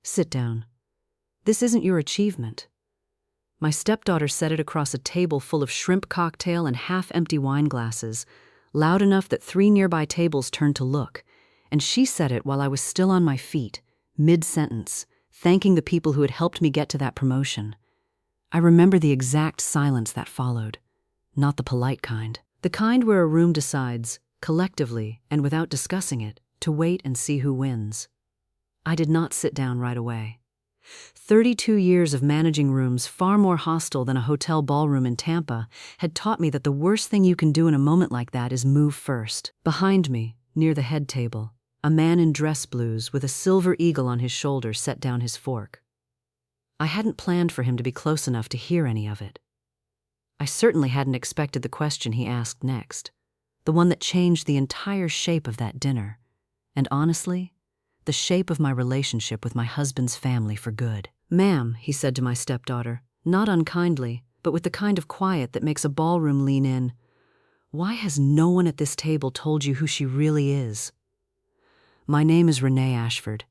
Sit down. This isn't your achievement." My stepdaughter said it across a table full of shrimp cocktail and half-empty wine glasses, loud enough that 3 nearby tables turned to look, and she said it while I was still on my feet, mid-sentence, thanking the people who had helped me get to that promotion. I remember the exact silence that followed, not the polite kind. The kind where a room decides, collectively and without discussing it, to wait and see who wins. I did not sit down right away. 32 years of managing rooms far more hostile than a hotel ballroom in Tampa had taught me that the worst thing you can do in a moment like that is move first. Behind me, near the head table, a man in dress blues with a silver eagle on his shoulder set down his fork. I hadn't planned for him to be close enough to hear any of it. I certainly hadn't expected the question he asked next, the one that changed the entire shape of that dinner, and honestly, the shape of my relationship with my husband's family for good. "Ma'am," he said to my stepdaughter, not unkindly, but with the kind of quiet that makes a ballroom lean in, "why has no one at this table told you who she really is?" "My name is Renee Ashford.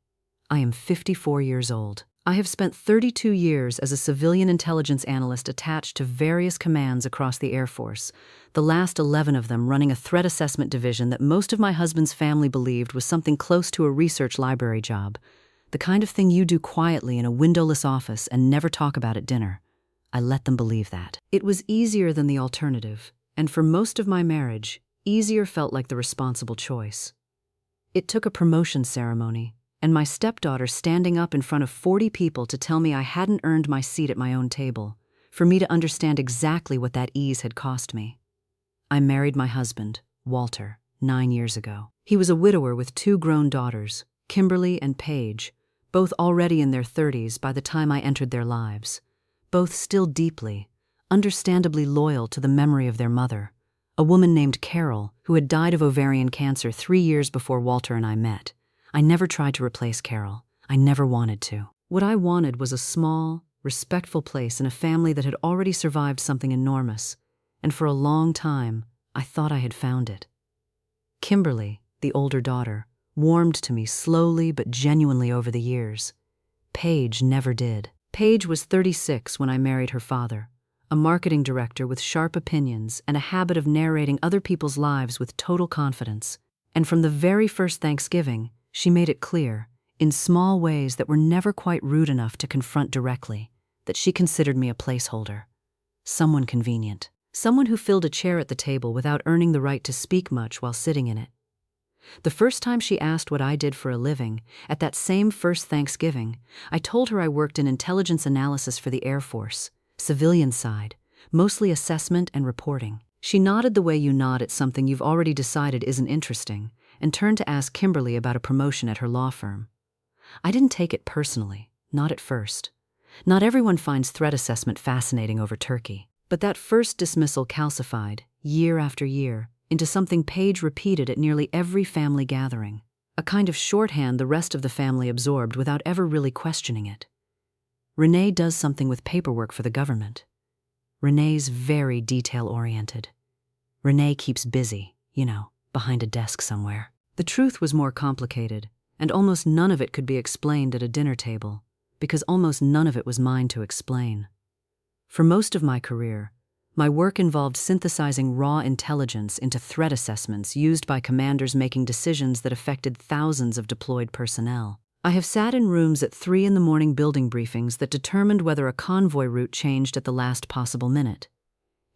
I am 54 years old. I have spent 32 years as a civilian intelligence analyst attached to various commands across the Air Force, the last 11 of them running a threat assessment division that most of my husband's family believed was something close to a research library job, the kind of thing you do quietly in a windowless office and never talk about at dinner. I let them believe that. It was easier than the alternative, and for most of my marriage, easier felt like the responsible choice. It took a promotion ceremony, and my stepdaughter standing up in front of 40 people to tell me I hadn't earned my seat at my own table, for me to understand exactly what that ease had cost me. I married my husband, Walter, 9 years ago. He was a widower with 2 grown daughters, Kimberly and Paige, both already in their 30s by the time I entered their lives, both still deeply, understandably loyal to the memory of their mother, a woman named Carol who had died of ovarian cancer 3 years before Walter and I met. I never tried to replace Carol. I never wanted to. What I wanted was a small, respectful place in a family that had already survived something enormous, and for a long time, I thought I had found it. Kimberly, the older daughter, warmed to me slowly but genuinely over the years. Paige never did. Paige was 36 when I married her father, a marketing director with sharp opinions and a habit of narrating other people's lives with total confidence. And from the very first Thanksgiving, she made it clear, in small ways that were never quite rude enough to confront directly, that she considered me a placeholder. Someone convenient. Someone who filled a chair at the table without earning the right to speak much while sitting in it. The first time she asked what I did for a living, at that same first Thanksgiving, I told her I worked in intelligence analysis for the Air Force, civilian side, mostly assessment and reporting. She nodded the way you nod at something you've already decided isn't interesting, and turned to ask Kimberly about a promotion at her law firm. I didn't take it personally, not at first. Not everyone finds threat assessment fascinating over turkey. But that first dismissal calcified, year after year, into something Paige repeated at nearly every family gathering, a kind of shorthand the rest of the family absorbed without ever really questioning it. Renee does something with paperwork for the government. Renee's very detail-oriented. Renee keeps busy, behind a desk somewhere. The truth was more complicated, and almost none of it could be explained at a dinner table, because almost none of it was mine to explain. For most of my career, my work involved synthesizing raw intelligence into threat assessments used by commanders making decisions that affected thousands of deployed personnel. I have sat in rooms at 3 a.m. building briefings that determined whether a convoy route changed at the last possible minute.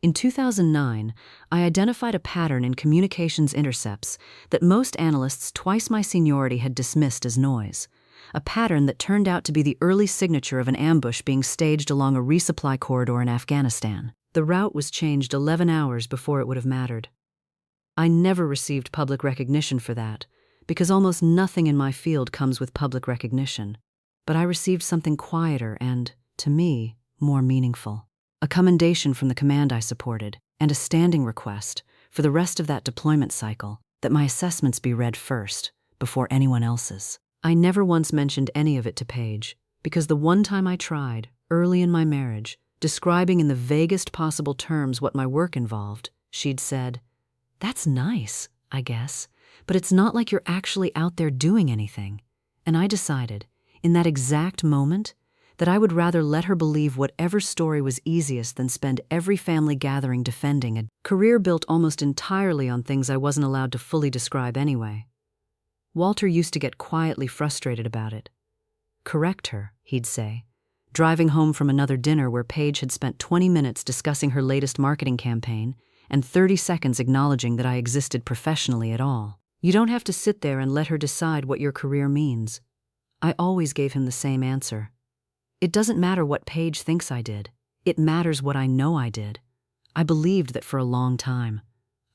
In 2009, I identified a pattern in communications intercepts that most analysts twice my seniority had dismissed as noise, a pattern that turned out to be the early signature of an ambush being staged along a resupply corridor in Afghanistan. The route was changed 11 hours before it would have mattered. I never received public recognition for that, because almost nothing in my field comes with public recognition, but I received something quieter and, to me, more meaningful. A commendation from the command I supported, and a standing request, for the rest of that deployment cycle, that my assessments be read first, before anyone else's. I never once mentioned any of it to Paige, because the one time I tried, early in my marriage, describing in the vaguest possible terms what my work involved, she'd said, "That's nice, I guess, but it's not like you're actually out there doing anything." And I decided, in that exact moment, that I would rather let her believe whatever story was easiest than spend every family gathering defending a career built almost entirely on things I wasn't allowed to fully describe anyway. Walter used to get quietly frustrated about it. "Correct her," he'd say, driving home from another dinner where Paige had spent 20 minutes discussing her latest marketing campaign and 30 seconds acknowledging that I existed professionally at all. "You don't have to sit there and let her decide what your career means." I always gave him the same answer. "It doesn't matter what Paige thinks I did. It matters what I know I did." I believed that for a long time.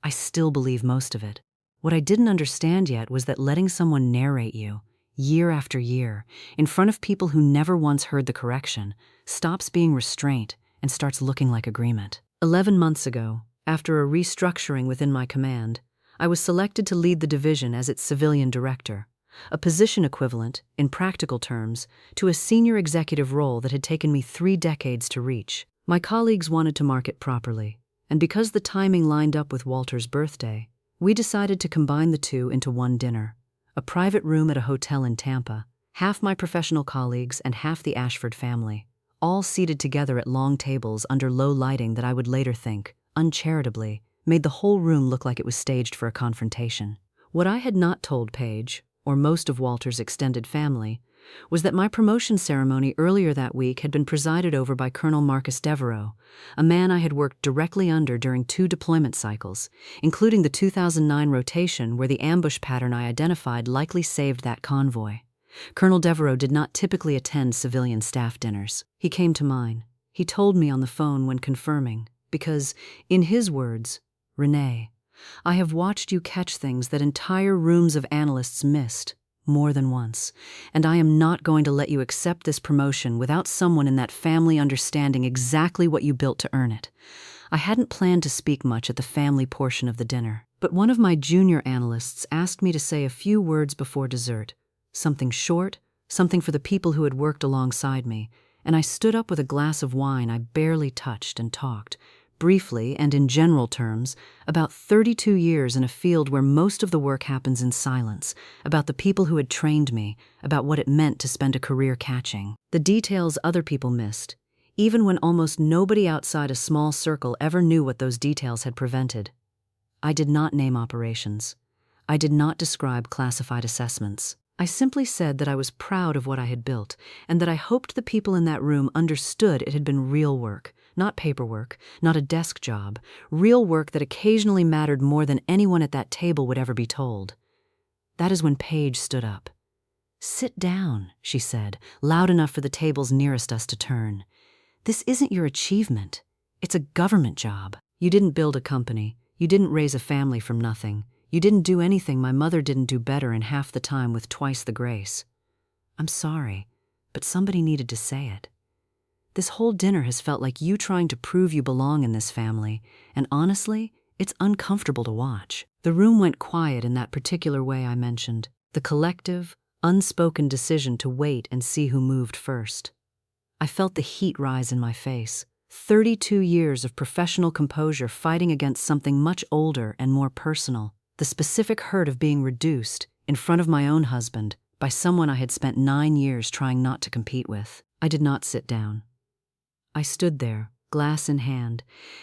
I still believe most of it. What I didn't understand yet was that letting someone narrate you, year after year, in front of people who never once heard the correction, stops being restraint and starts looking like agreement. 11 months ago, after a restructuring within my command, I was selected to lead the division as its civilian director, a position equivalent, in practical terms, to a senior executive role that had taken me 3 decades to reach. My colleagues wanted to mark it properly, and because the timing lined up with Walter's birthday, we decided to combine the two into one dinner, a private room at a hotel in Tampa, half my professional colleagues and half the Ashford family, all seated together at long tables under low lighting that I would later think, uncharitably, made the whole room look like it was staged for a confrontation. What I had not told Paige, or most of Walter's extended family, was that my promotion ceremony earlier that week had been presided over by Colonel Marcus Devereaux, a man I had worked directly under during 2 deployment cycles, including the 2009 rotation where the ambush pattern I identified likely saved that convoy. Colonel Devereaux did not typically attend civilian staff dinners. He came to mine. He told me on the phone when confirming, because, in his words, "Renee, I have watched you catch things that entire rooms of analysts missed, more than once, and I am not going to let you accept this promotion without someone in that family understanding exactly what you built to earn it." I hadn't planned to speak much at the family portion of the dinner, but one of my junior analysts asked me to say a few words before dessert, something short, something for the people who had worked alongside me, and I stood up with a glass of wine I barely touched and talked, briefly and in general terms, about 32 years in a field where most of the work happens in silence, about the people who had trained me, about what it meant to spend a career catching. The details other people missed, even when almost nobody outside a small circle ever knew what those details had prevented. I did not name operations. I did not describe classified assessments. I simply said that I was proud of what I had built, and that I hoped the people in that room understood it had been real work, not paperwork, not a desk job, real work that occasionally mattered more than anyone at that table would ever be told. That is when Paige stood up. "Sit down," she said, loud enough for the tables nearest us to turn. "This isn't your achievement. It's a government job. You didn't build a company. You didn't raise a family from nothing. You didn't do anything my mother didn't do better in half the time with twice the grace. I'm sorry, but somebody needed to say it. This whole dinner has felt like you trying to prove you belong in this family, and honestly, it's uncomfortable to watch." The room went quiet in that particular way I mentioned, the collective, unspoken decision to wait and see who moved first. I felt the heat rise in my face. 32 years of professional composure fighting against something much older and more personal. The specific hurt of being reduced, in front of my own husband, by someone I had spent 9 years trying not to compete with. I did not sit down. I stood there, glass in hand,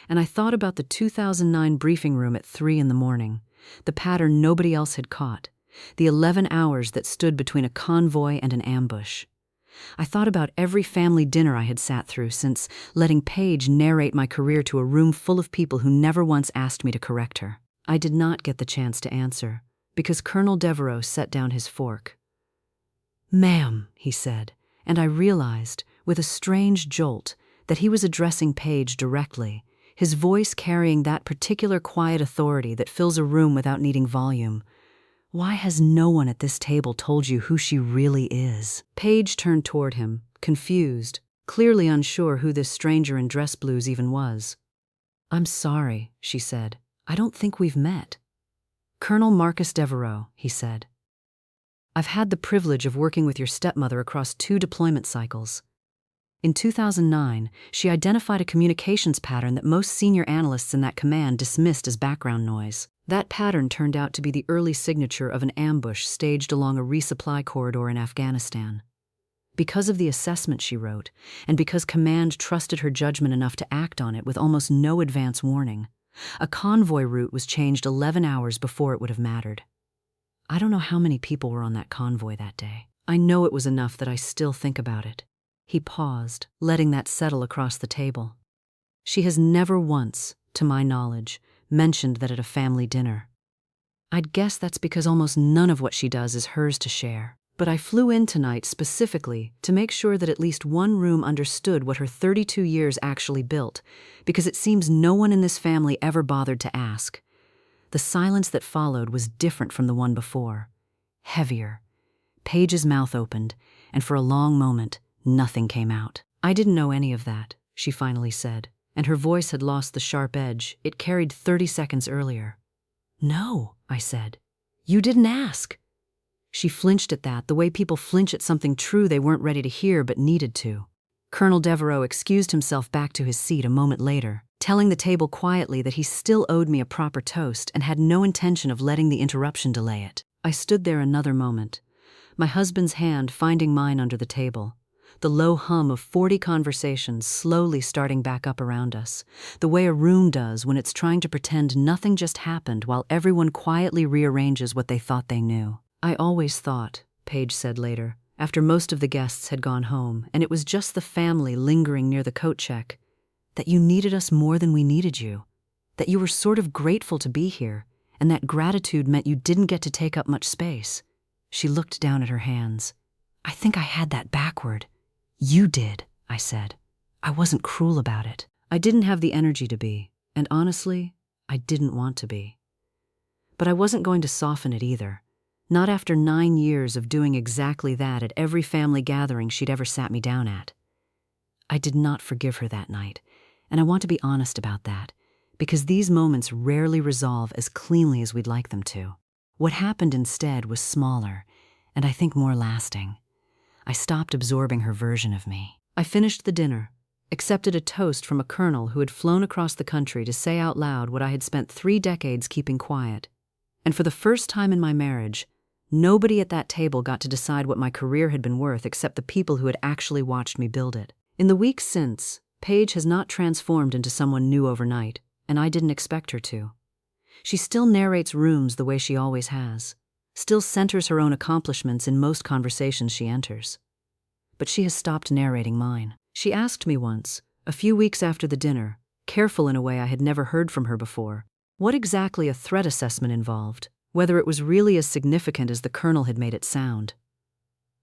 and I thought about the 2009 briefing room at 3 in the morning, the pattern nobody else had caught, the 11 hours that stood between a convoy and an ambush. I thought about every family dinner I had sat through since letting Paige narrate my career to a room full of people who never once asked me to correct her. I did not get the chance to answer, because Colonel Devereaux set down his fork. "Ma'am," he said, and I realized, with a strange jolt, that he was addressing Paige directly, his voice carrying that particular quiet authority that fills a room without needing volume. "Why has no one at this table told you who she really is?" Paige turned toward him, confused, clearly unsure who this stranger in dress blues even was. "I'm sorry," she said. "I don't think we've met." "Colonel Marcus Devereaux," he said. "I've had the privilege of working with your stepmother across 2 deployment cycles. In 2009, she identified a communications pattern that most senior analysts in that command dismissed as background noise. That pattern turned out to be the early signature of an ambush staged along a resupply corridor in Afghanistan. because of the assessment she wrote, and because Command trusted her judgment enough to act on it with almost no advance warning. A convoy route was changed 11 hours before it would have mattered. I don't know how many people were on that convoy that day. I know it was enough that I still think about it. He paused, letting that settle across the table. She has never once, to my knowledge, mentioned that at a family dinner. I'd guess that's because almost none of what she does is hers to share. But I flew in tonight specifically to make sure that at least one room understood what her 32 years actually built, because it seems no one in this family ever bothered to ask. The silence that followed was different from the one before. Heavier. Paige's mouth opened, and for a long moment, nothing came out. "I didn't know any of that," she finally said, and her voice had lost the sharp edge it carried 30 seconds earlier. "No," I said. "You didn't ask." She flinched at that, the way people flinch at something true they weren't ready to hear but needed to. Colonel Devereaux excused himself back to his seat a moment later, telling the table quietly that he still owed me a proper toast and had no intention of letting the interruption delay it. I stood there another moment, my husband's hand finding mine under the table, the low hum of 40 conversations slowly starting back up around us, the way a room does when it's trying to pretend nothing just happened while everyone quietly rearranges what they thought they knew. "I always thought," Paige said later, after most of the guests had gone home and it was just the family lingering near the coat check, "that you needed us more than we needed you, that you were sort of grateful to be here, and that gratitude meant you didn't get to take up much space." She looked down at her hands. "I think I had that backward." "You did," I said. "I wasn't cruel about it." I didn't have the energy to be, and honestly, I didn't want to be. But I wasn't going to soften it either. Not after 9 years of doing exactly that at every family gathering she'd ever sat me down at. I did not forgive her that night, and I want to be honest about that, because these moments rarely resolve as cleanly as we'd like them to. What happened instead was smaller, and I think more lasting. I stopped absorbing her version of me. I finished the dinner, accepted a toast from a colonel who had flown across the country to say out loud what I had spent 3 decades keeping quiet. And for the first time in my marriage, nobody at that table got to decide what my career had been worth except the people who had actually watched me build it. In the weeks since, Paige has not transformed into someone new overnight, and I didn't expect her to. She still narrates rooms the way she always has, still centers her own accomplishments in most conversations she enters. But she has stopped narrating mine. She asked me once, a few weeks after the dinner, careful in a way I had never heard from her before, what exactly a threat assessment involved, whether it was really as significant as the colonel had made it sound.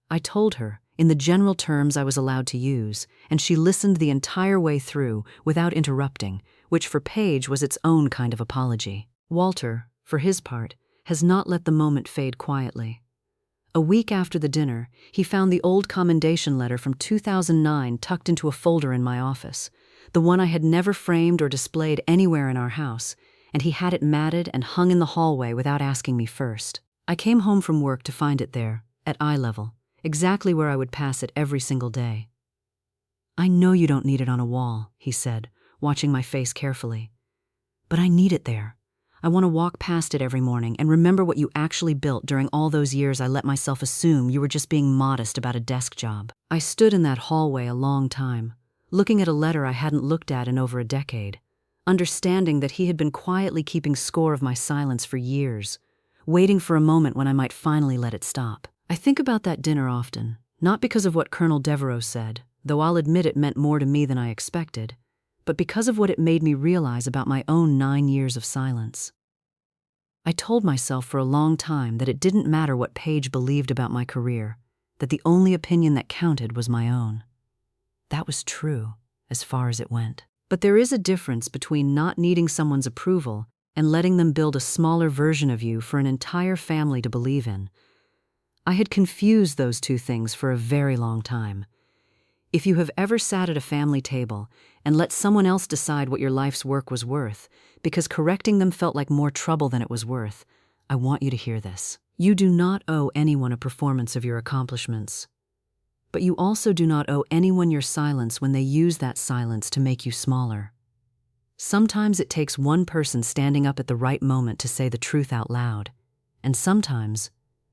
I told her, in the general terms I was allowed to use, and she listened the entire way through without interrupting, which for Paige was its own kind of apology. Walter, for his part, has not let the moment fade quietly. A week after the dinner, he found the old commendation letter from 2009 tucked into a folder in my office, the one I had never framed or displayed anywhere in our house, and he had it matted and hung in the hallway without asking me first. I came home from work to find it there, at eye level, exactly where I would pass it every single day. "I know you don't need it on a wall," he said, watching my face carefully. "But I need it there. I want to walk past it every morning and remember what you actually built during all those years I let myself assume you were just being modest about a desk job." I stood in that hallway a long time, looking at a letter I hadn't looked at in over a decade, understanding that he had been quietly keeping score of my silence for years, waiting for a moment when I might finally let it stop. I think about that dinner often, not because of what Colonel Devereaux said, though I'll admit it meant more to me than I expected, but because of what it made me realize about my own 9 years of silence. I told myself for a long time that it didn't matter what Paige believed about my career, that the only opinion that counted was my own. That was true, as far as it went. But there is a difference between not needing someone's approval and letting them build a smaller version of you for an entire family to believe in. I had confused those two things for a very long time. If you have ever sat at a family table and let someone else decide what your life's work was worth, because correcting them felt like more trouble than it was worth, I want you to hear this. You do not owe anyone a performance of your accomplishments. But you also do not owe anyone your silence when they use that silence to make you smaller. Sometimes it takes one person standing up at the right moment to say the truth out loud, and sometimes,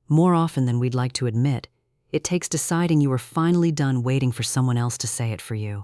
more often than we'd like to admit, It takes deciding you are finally done waiting for someone else to say it for you.